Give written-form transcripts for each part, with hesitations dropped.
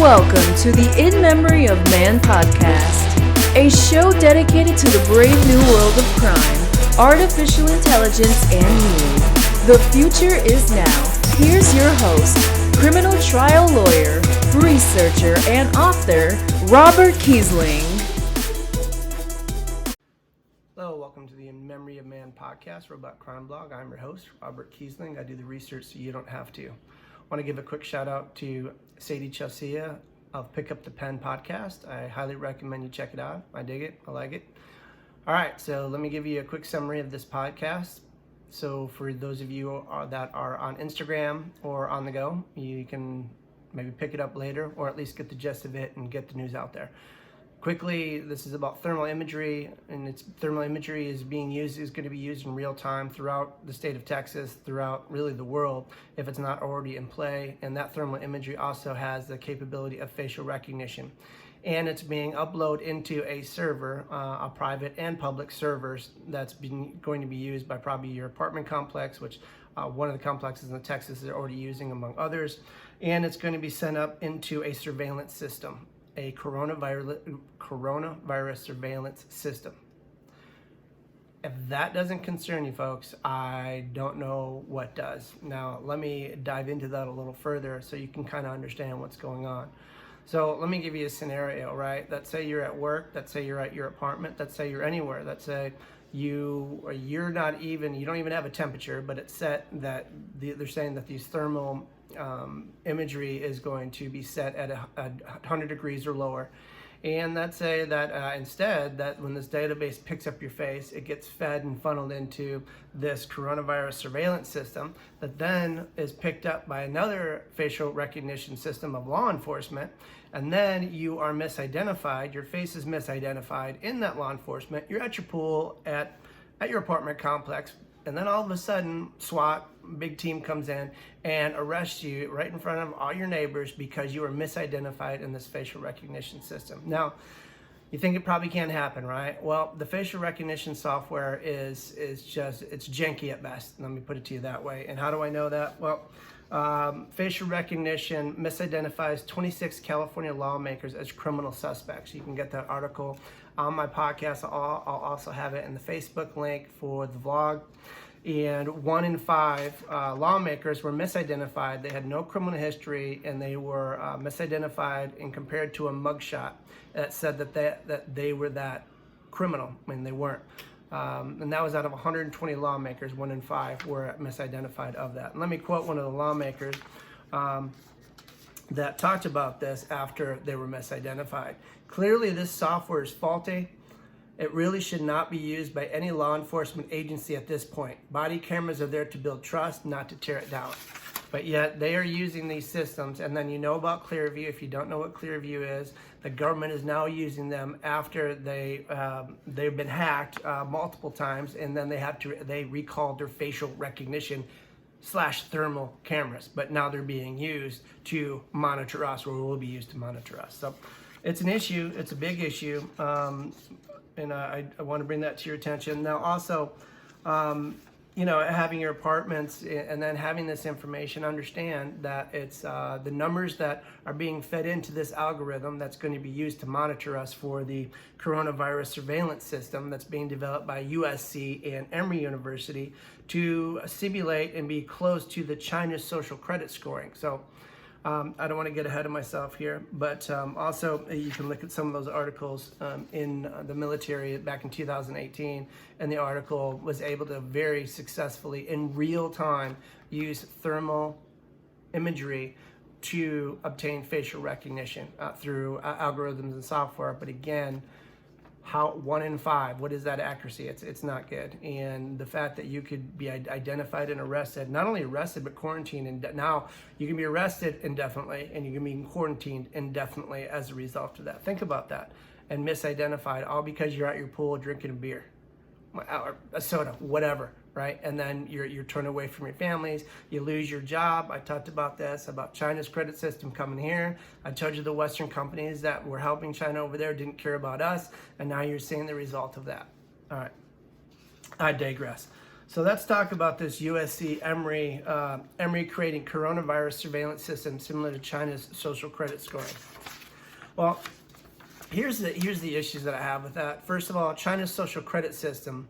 Welcome to the In Memory of Man podcast, a show dedicated to the brave new world of crime, artificial intelligence, and you. The future is now. Here's your host, criminal trial lawyer, researcher, and author, Robert Kiesling. Hello, welcome to the In Memory of Man podcast, Robot Crime Blog. I'm your host, Robert Kiesling. I do the research so you don't have to. I want to give a quick shout out to Sadie Chelsea of Pick Up the Pen podcast. I highly recommend you check it out. I dig it. I like it. All right, so let me give you a quick summary of this podcast. So for those of you that are on Instagram or on the go, you can maybe pick it up later or at least get the gist of it and get the news out there. Quickly, this is about thermal imagery, and thermal imagery is going to be used in real time throughout the state of Texas, throughout really the world, if it's not already in play. And that thermal imagery also has the capability of facial recognition. And it's being uploaded into a server, a private and public servers that's going to be used by probably your apartment complex, which one of the complexes in Texas is already using among others. And it's going to be sent up into a surveillance system, a coronavirus surveillance system. If that doesn't concern you folks, I don't know what does. Now, let me dive into that a little further so you can kind of understand what's going on. So let me give you a scenario, right? Let's say you're at work, let's say you're at your apartment, let's say you're anywhere, let's say you don't even have a temperature, but it's set that they're saying that these thermal imagery is going to be set at 100 degrees or lower. And let's say that instead, that when this database picks up your face, it gets fed and funneled into this coronavirus surveillance system that then is picked up by another facial recognition system of law enforcement. And then you are misidentified, your face is misidentified in that law enforcement. You're at your pool at your apartment complex, and then all of a sudden, SWAT, big team comes in and arrests you right in front of all your neighbors because you were misidentified in this facial recognition system. Now, you think it probably can't happen, right? Well, the facial recognition software is just, it's janky at best. Let me put it to you that way. And how do I know that? Well, facial recognition misidentifies 26 California lawmakers as criminal suspects. You can get that article on my podcast. I'll also have it in the Facebook link for the vlog. And 1 in 5 lawmakers were misidentified. They had no criminal history, and they were misidentified and compared to a mugshot that said that they were that criminal when they weren't. And that was out of 120 lawmakers, 1 in 5 were misidentified of that. And let me quote one of the lawmakers that talked about this after they were misidentified. Clearly, this software is faulty. It really should not be used by any law enforcement agency at this point. Body cameras are there to build trust, not to tear it down. But yet they are using these systems, and then you know about Clearview. If you don't know what Clearview is, the government is now using them after they've been hacked multiple times, and then they recalled their facial recognition / thermal cameras. But now they're being used to monitor us, or will be used to monitor us. So it's an issue. It's a big issue. And I want to bring that to your attention. Now, also, having your apartments and then having this information, understand that it's the numbers that are being fed into this algorithm that's going to be used to monitor us for the coronavirus surveillance system that's being developed by USC and Emory University to simulate and be close to the China's social credit scoring. So I don't want to get ahead of myself here, but also you can look at some of those articles in the military back in 2018, and the article was able to very successfully, in real time, use thermal imagery to obtain facial recognition through algorithms and software. But again, 1 in 5, what is that accuracy? It's not good. And the fact that you could be identified and arrested, not only arrested, but quarantined, and now you can be arrested indefinitely and you can be quarantined indefinitely as a result of that. Think about that. And misidentified, all because you're at your pool drinking a beer or a soda, whatever, right? And then you're turned away from your families, you lose your job. I talked about this, about China's credit system coming here. I told you the Western companies that were helping China over there didn't care about us, and now you're seeing the result of that. All right, I digress. So let's talk about this USC Emory creating coronavirus surveillance system similar to China's social credit scoring. Well, here's the issues that I have with that. First of all, China's social credit system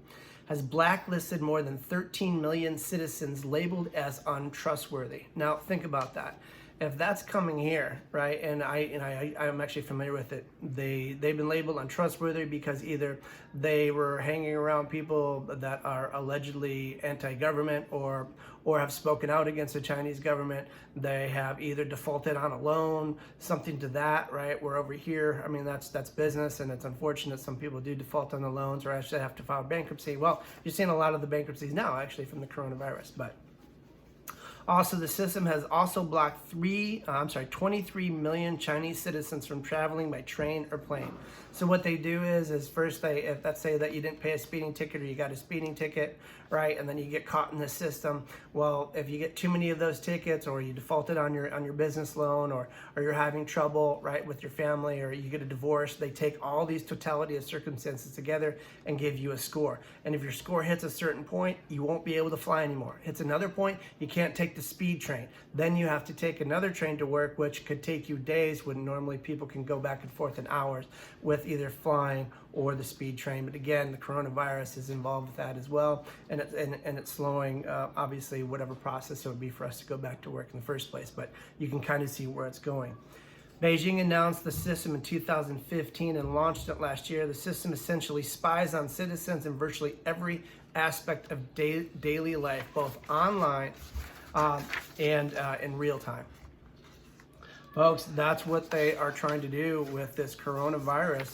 has blacklisted more than 13 million citizens labeled as untrustworthy. Now, think about that. If that's coming here, right, and I'm actually familiar with it, they've been labeled untrustworthy because either they were hanging around people that are allegedly anti-government or have spoken out against the Chinese government. They have either defaulted on a loan, something to that, right? We're over here. I mean, that's business, and it's unfortunate some people do default on the loans or actually have to file bankruptcy. Well, you're seeing a lot of the bankruptcies now, actually, from the coronavirus, but. Also, the system has also blocked 23 million Chinese citizens from traveling by train or plane. So what they do is first if let's say that you didn't pay a speeding ticket or you got a speeding ticket, right, and then you get caught in the system. Well, if you get too many of those tickets, or you defaulted on your business loan, or you're having trouble, right, with your family, or you get a divorce, they take all these totality of circumstances together and give you a score. And if your score hits a certain point, you won't be able to fly anymore. Hits another point, you can't take the speed train. Then you have to take another train to work, which could take you days when normally people can go back and forth in hours with either flying or the speed train. But again, the coronavirus is involved with that as well, and it's slowing obviously whatever process it would be for us to go back to work in the first place. But you can kind of see where it's going. Beijing announced the system in 2015 and launched it last year. The system essentially spies on citizens in virtually every aspect of daily life, both online and in real time. Folks, that's what they are trying to do with this coronavirus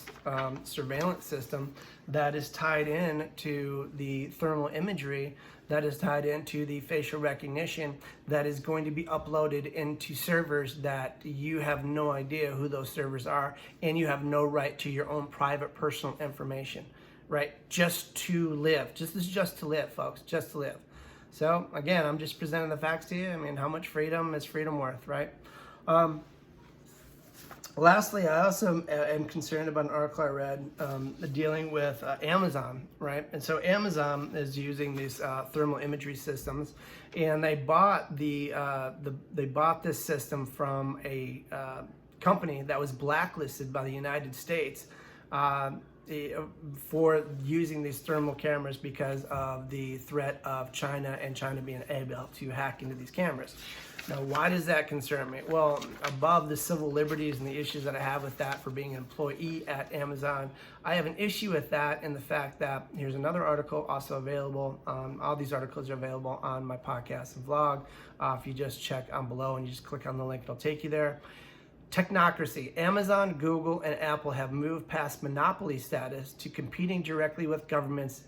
surveillance system that is tied in to the thermal imagery, that is tied into the facial recognition, that is going to be uploaded into servers that you have no idea who those servers are, and you have no right to your own private personal information, right? Just to live. Just to live, folks, just to live. So again, I'm just presenting the facts to you. I mean, how much freedom is freedom worth, right? Lastly, I also am concerned about an article I read dealing with Amazon, right? And so Amazon is using these thermal imagery systems, and they bought they bought this system from a company that was blacklisted by the United States for using these thermal cameras because of the threat of China and China being able to hack into these cameras. Now, why does that concern me? Well, above the civil liberties and the issues that I have with that for being an employee at Amazon, I have an issue with that in the fact that here's another article also available. All these articles are available on my podcast and vlog. If you just check on below and you just click on the link, it'll take you there. Technocracy. Amazon, Google, and Apple have moved past monopoly status to competing directly with governments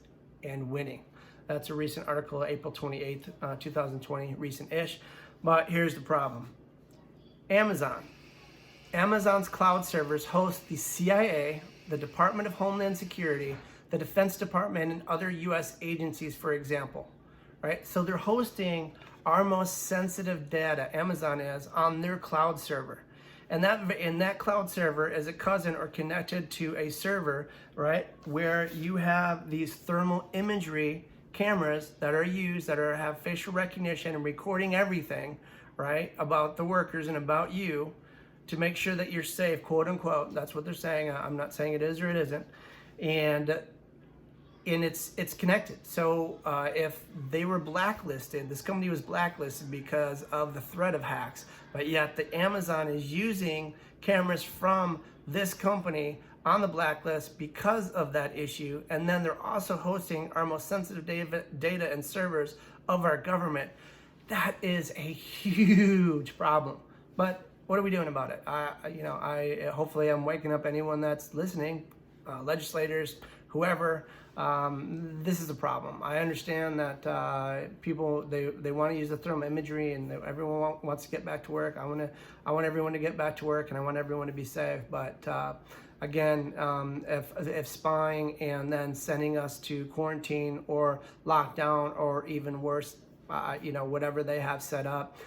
and winning. That's a recent article, April 28th, 2020, recent-ish. But here's the problem. Amazon's cloud servers host the CIA, the Department of Homeland Security, the Defense Department, and other U.S. agencies, for example, right? So they're hosting our most sensitive data, Amazon is, on their cloud server. And that cloud server is a cousin or connected to a server, right, where you have these thermal imagery cameras that are used, have facial recognition and recording everything, right, about the workers and about you to make sure that you're safe, quote unquote. That's what they're saying. I'm not saying it is or it isn't. And it's connected. So if they were blacklisted, this company was blacklisted because of the threat of hacks, but yet the Amazon is using cameras from this company on the blacklist because of that issue, and then they're also hosting our most sensitive data and servers of our government. That is a huge problem. But what are we doing about it? Hopefully I'm waking up anyone that's listening, legislators, whoever. This is a problem. I understand that people they want to use the thermal imagery, and everyone wants to get back to work. I want everyone to get back to work, and I want everyone to be safe. But again, if spying and then sending us to quarantine or lockdown or even worse, whatever they have set up,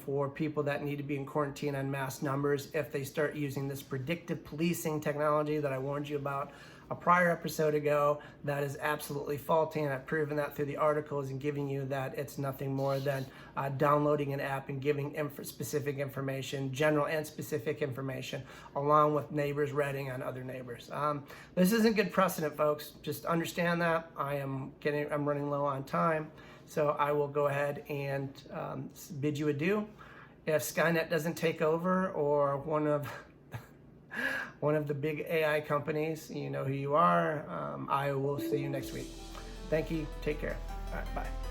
for people that need to be in quarantine on mass numbers if they start using this predictive policing technology that I warned you about a prior episode ago. That is absolutely faulty, and I've proven that through the articles and giving you that it's nothing more than downloading an app and giving specific information, general and specific information, along with neighbors ratting on other neighbors. This isn't good precedent, folks. Just understand that. I'm running low on time, so I will go ahead and bid you adieu. If Skynet doesn't take over, or one of the big AI companies, you know who you are. I will see you next week. Thank you. Take care. All right, bye.